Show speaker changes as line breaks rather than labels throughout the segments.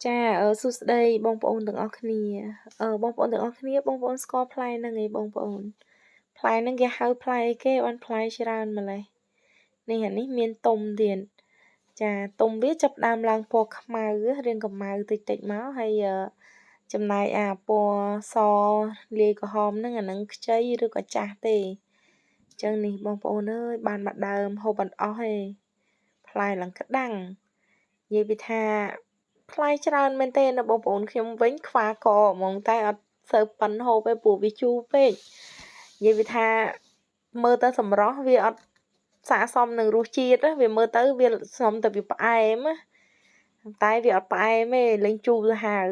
ចាសួស្តីបងប្អូនទាំងអស់គ្នាបងប្អូនទាំងអស់គ្នាបងប្អូនស្គាល់ផ្លែហ្នឹងឯងបងប្អូនផ្លែហ្នឹងគេហៅផ្លែអីគេបានផ្លែច្រើនម្ល៉េះនេះអានេះមានទុំទៀតចាទុំវាចាប់ផ្ដើមឡើងពណ៌ខ្មៅរាងកម្មៅតិចៗមកហើយចំណែកអាពណ៌សលាយក្រហមហ្នឹងអាហ្នឹងខ្ចីឬក៏ចាស់ទេអញ្ចឹងនេះបងប្អូនអើយបានមកដើមហូបអត់អស់ទេផ្លែឡើងក្តាំងនិយាយពីថាផ្លែច្រើនមែនទេណាបងប្អូនខ្ញុំវិញខ្វះកហ្មងតែអត់សូវប៉ិនហូបទេព្រោះវាជូរពេកនិយាយពីថាមើលទៅសម្រស់វាអត់ស័ក្តិសមនឹងរសជាតិវាមើលទៅវាសមតែវាផ្អែមតែវាអត់ផ្អែមទេលេងជូរទៅហើយ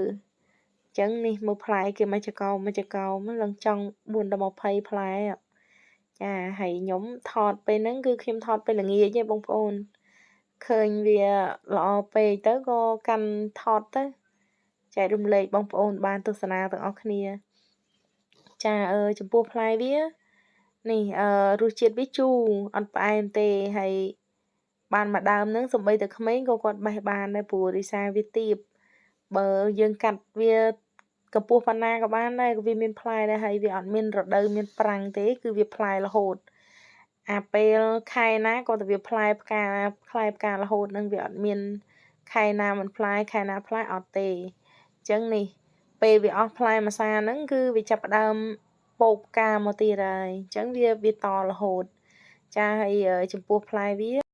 អញ្ចឹងនេះមើលផ្លែគេមកចកោមឡើងចង់4ដល់20ផ្លែចាហើយខ្ញុំថតពេលហ្នឹងគឺខ្ញុំថតពេលល្ងាចទេបងប្អូនឃើញវាល្អពេកទៅក៏កាន់ថតទៅចែករំលែកបងប្អូនបានទស្សនាទាំងអស់គ្នាចាចំពោះផ្លែវានេះរសជាតិវាជូរអត់ផ្អែមទេហើយបានមកដើមហ្នឹងសូម្បីតែក្មេងក៏គាត់បេះបានដែរព្រោះរិសាវាទាបបើយើងកាត់វាកម្ពស់ប៉ុណ្ណាក៏បានដែរវាមានផ្លែដែរហើយវាអត់មានរដូវមានប្រាំងទេគឺវាផ្លែរហូតអាពេលខែណាក៏តែវាផ្លែផ្ការហូតហ្នឹងវាអត់មានខែណាមិនផ្លែខែណាផ្លែអត់ទេអញ្ចឹងនេះពេលវាអស់ផ្លែម្សាហ្នឹងគឺវាចាប់ផ្ដើមពោកផ្កាមកទៀតហើយអញ្ចឹងវាតរហូតចាហើយចំពោះផ្លែវា